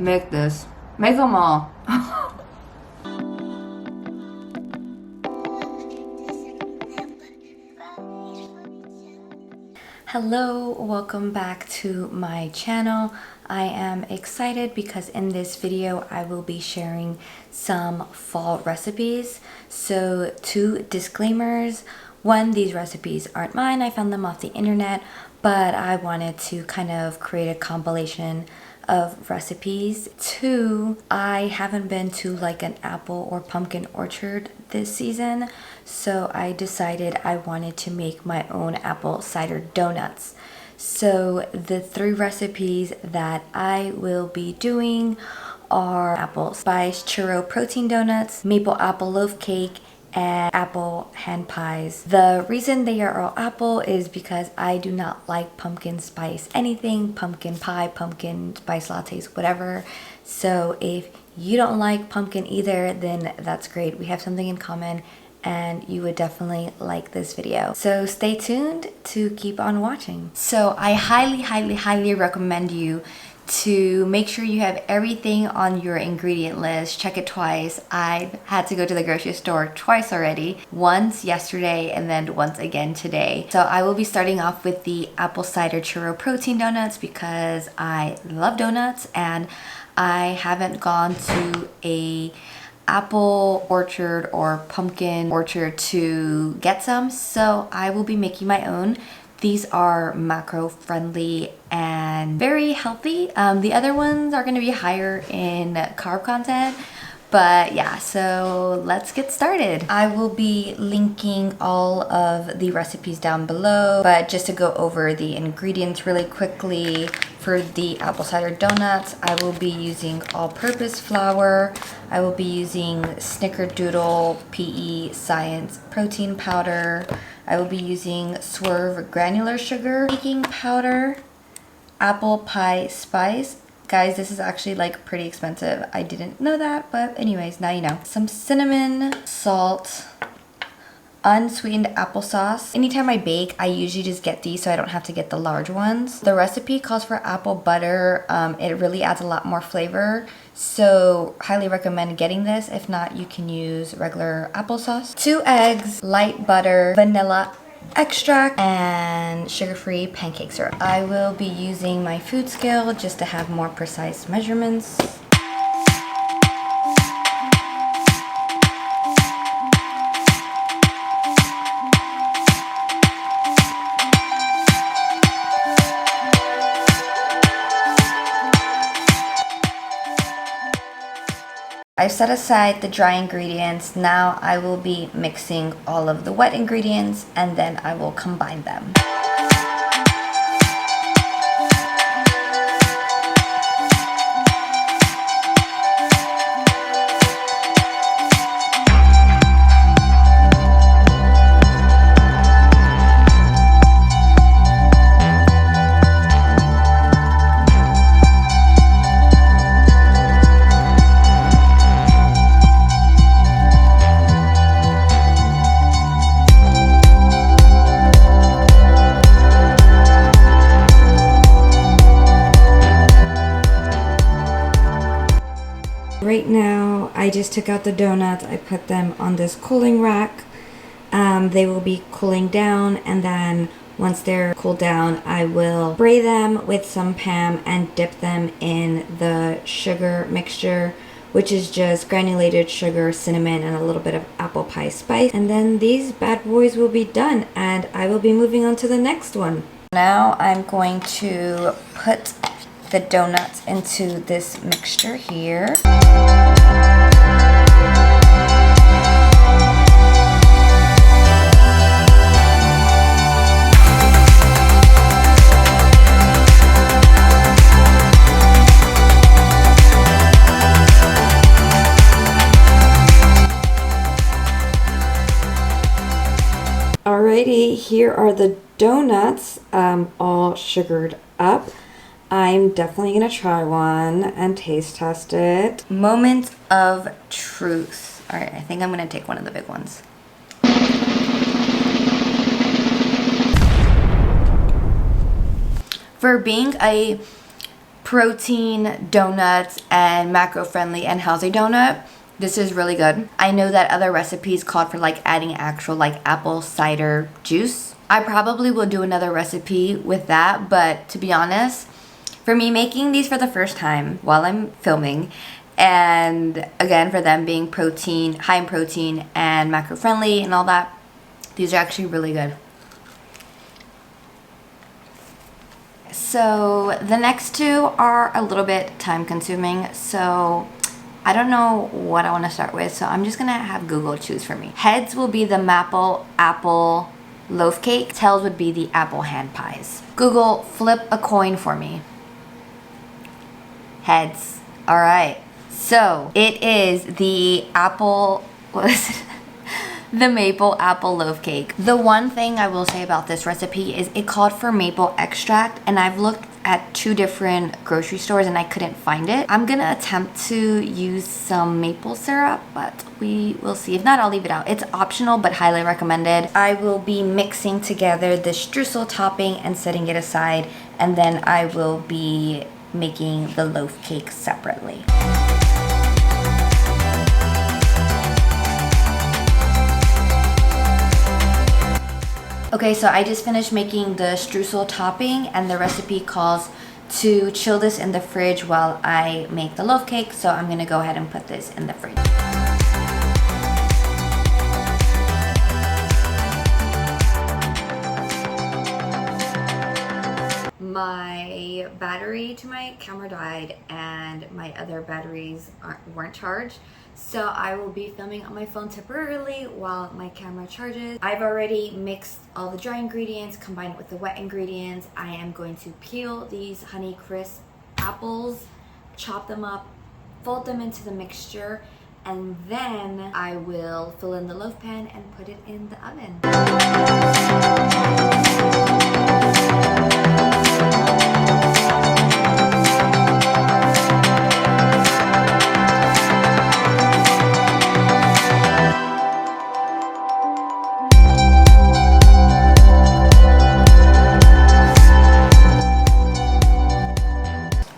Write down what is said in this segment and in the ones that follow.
make this. Make them all. Hello, welcome back to my channel. I am excited because in this video I will be sharing some fall recipes. So 2 disclaimers. 1, these recipes aren't mine. I found them off the internet, but I wanted to kind of create a compilation of recipes. 2, I haven't been to like an apple or pumpkin orchard this season, so I decided I wanted to make my own apple cider donuts. So the 3 recipes that I will be doing are apple spice churro protein donuts, maple apple loaf cake, and apple hand pies. The reason they are all apple is because I do not like pumpkin spice anything, pumpkin pie, pumpkin spice lattes, whatever. So if you don't like pumpkin either, then that's great. We have something in common and you would definitely like this video. So stay tuned to keep on watching. So I highly recommend you to make sure you have everything on your ingredient list. Check it twice. I've had to go to the grocery store twice already. Once yesterday and then once again today. So I will be starting off with the apple cider churro protein donuts because I love donuts and I haven't gone to a apple orchard or pumpkin orchard to get some, so I will be making my own. These are macro friendly and very healthy. The other ones are going to be higher in carb content, but yeah, so let's get started. I will be linking all of the recipes down below, but just to go over the ingredients really quickly, for the apple cider donuts, I will be using all-purpose flour. I will be using Snickerdoodle PE Science protein powder. I will be using Swerve granular sugar, baking powder, apple pie spice. Guys, this is actually like pretty expensive. I didn't know that, but anyways, now you know. Some cinnamon, salt, unsweetened applesauce. Anytime I bake, I usually just get these so I don't have to get the large ones. The recipe calls for apple butter. It really adds a lot more flavor, so highly recommend getting this. If not, you can use regular applesauce. 2 eggs, light butter, vanilla extract, and sugar-free pancake syrup. I will be using my food scale just to have more precise measurements. I've set aside the dry ingredients. Now I will be mixing all of the wet ingredients and then I will combine them. Right now, I just took out the donuts. I put them on this cooling rack. They will be cooling down, and then once they're cooled down, I will spray them with some Pam and dip them in the sugar mixture, which is just granulated sugar, cinnamon, and a little bit of apple pie spice. And then these bad boys will be done, and I will be moving on to the next one. Now I'm going to put the donuts into this mixture here. Alrighty, here are the donuts, all sugared up. I'm definitely gonna try one and taste test it. Moment of truth. All right, I think I'm gonna take one of the big ones. For being a protein donuts and macro friendly and healthy donut. This is really good. I know that other recipes called for like adding actual like apple cider juice. I probably will do another recipe with that, but to be honest, for me making these for the first time while I'm filming, and again for them being protein, high in protein and macro friendly and all that, these are actually really good. So the next two are a little bit time consuming, so I don't know what I want to start with, so I'm just gonna have Google choose for me. Heads will be the maple apple loaf cake. Tails would be the apple hand pies. Google, flip a coin for me. Heads. All right. So it is the apple, what is it? The maple apple loaf cake. The one thing I will say about this recipe is it called for maple extract, and I've looked at 2 different grocery stores and I couldn't find it. I'm gonna attempt to use some maple syrup, but we will see. If not, I'll leave it out. It's optional but highly recommended. I will be mixing together the streusel topping and setting it aside, and then I will be making the loaf cake separately. Okay, so I just finished making the streusel topping, and the recipe calls to chill this in the fridge while I make the loaf cake, so I'm gonna go ahead and put this in the fridge. My battery to my camera died and my other batteries weren't charged, so I will be filming on my phone temporarily while my camera charges. I've already mixed all the dry ingredients, combined with the wet ingredients. I am going to peel these Honey Crisp apples, chop them up, fold them into the mixture, and then I will fill in the loaf pan and put it in the oven.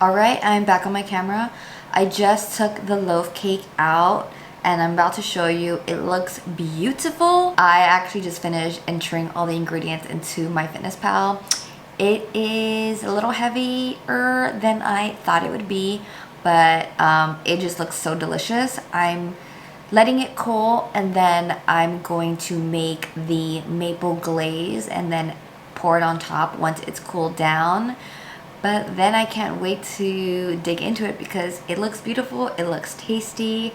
Alright, I'm back on my camera. I just took the loaf cake out and I'm about to show you. It looks beautiful. I actually just finished entering all the ingredients into MyFitnessPal. It is a little heavier than I thought it would be, but it just looks so delicious. I'm letting it cool, and then I'm going to make the maple glaze and then pour it on top once it's cooled down. But then I can't wait to dig into it because it looks beautiful, it looks tasty.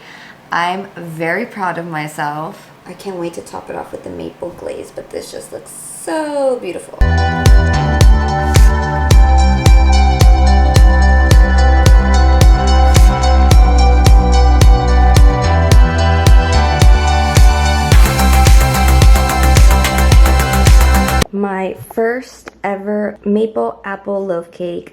I'm very proud of myself. I can't wait to top it off with the maple glaze, but this just looks so beautiful. My first ever maple apple loaf cake.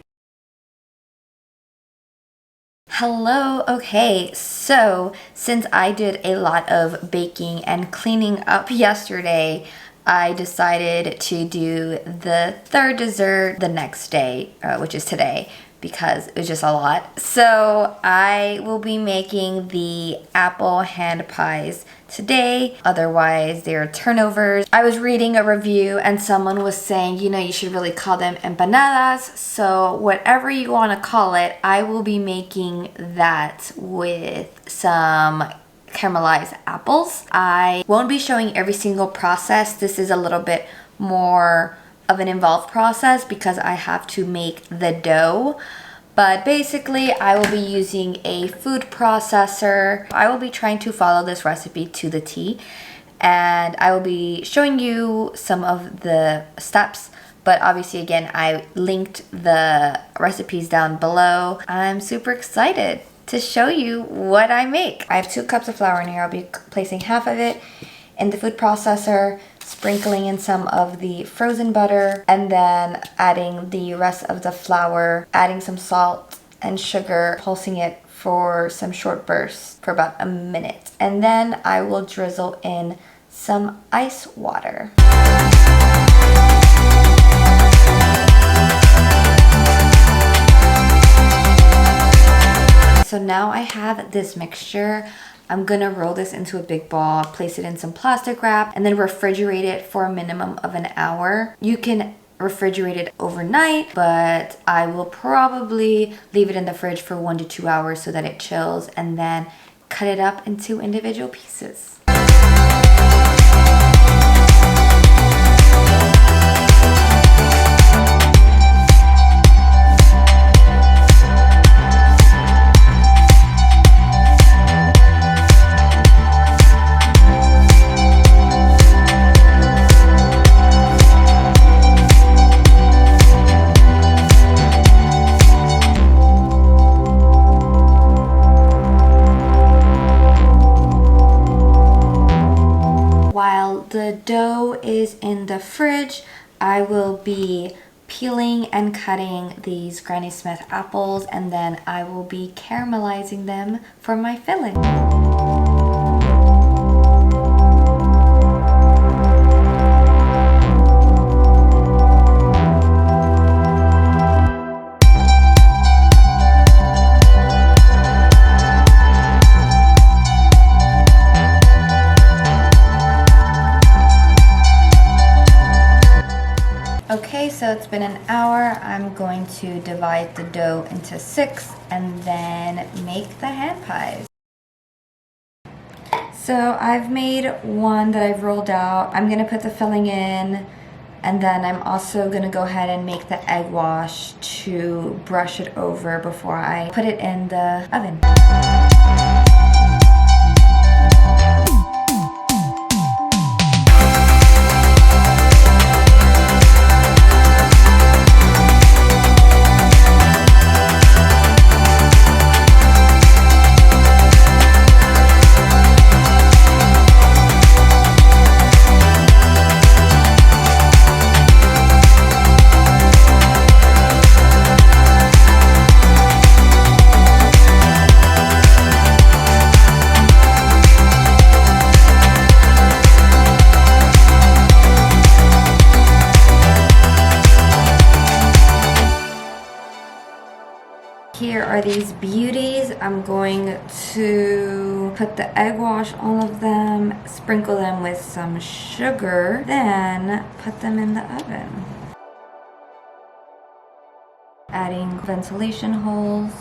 Hello, okay, so since I did a lot of baking and cleaning up yesterday, I decided to do the third dessert the next day, which is today, because it was just a lot. So I will be making the apple hand pies today. Otherwise, they're turnovers. I was reading a review and someone was saying, you know, you should really call them empanadas. So whatever you want to call it, I will be making that with some caramelized apples. I won't be showing every single process. This is a little bit more of an involved process because I have to make the dough. But basically, I will be using a food processor. I will be trying to follow this recipe to the T, and I will be showing you some of the steps. But obviously, again, I linked the recipes down below. I'm super excited to show you what I make. I have 2 cups of flour in here. I'll be placing half of it in the food processor, sprinkling in some of the frozen butter, and then adding the rest of the flour, adding some salt and sugar, pulsing it for some short bursts for about a minute. And then I will drizzle in some ice water. So now I have this mixture. I'm gonna roll this into a big ball, place it in some plastic wrap, and then refrigerate it for a minimum of an hour. You can refrigerate it overnight, but I will probably leave it in the fridge for 1 to 2 hours so that it chills, and then cut it up into individual pieces. While the dough is in the fridge, I will be peeling and cutting these Granny Smith apples, and then I will be caramelizing them for my filling. Okay, so it's been an hour. I'm going to divide the dough into 6 and then make the hand pies. So I've made one that I've rolled out. I'm gonna put the filling in, and then I'm also gonna go ahead and make the egg wash to brush it over before I put it in the oven. Here are these beauties. I'm going to put the egg wash, all of them, sprinkle them with some sugar, then put them in the oven. Adding ventilation holes.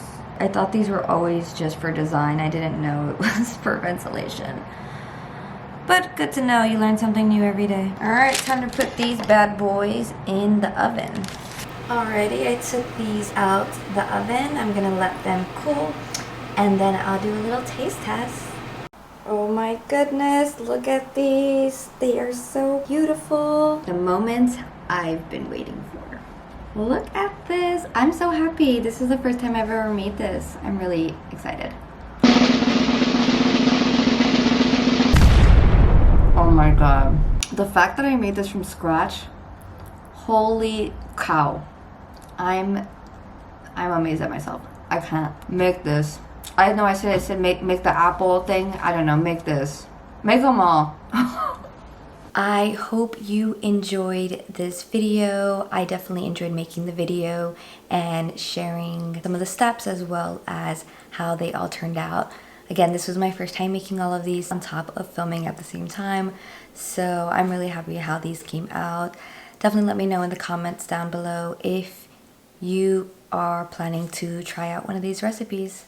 I thought these were always just for design. I didn't know it was for ventilation. But good to know, you learn something new every day. All right, time to put these bad boys in the oven. Alrighty, I took these out the oven. I'm gonna let them cool, and then I'll do a little taste test. Oh my goodness, look at these. They are so beautiful. The moment I've been waiting for. Look at this. I'm so happy. This is the first time I've ever made this. I'm really excited. Oh my god. The fact that I made this from scratch, holy cow. I'm amazed at myself. I can't make this. I know I said make the apple thing. I don't know, make this. Make them all. I hope you enjoyed this video. I definitely enjoyed making the video and sharing some of the steps as well as how they all turned out. Again, this was my first time making all of these on top of filming at the same time. So I'm really happy how these came out. Definitely let me know in the comments down below if you are planning to try out one of these recipes.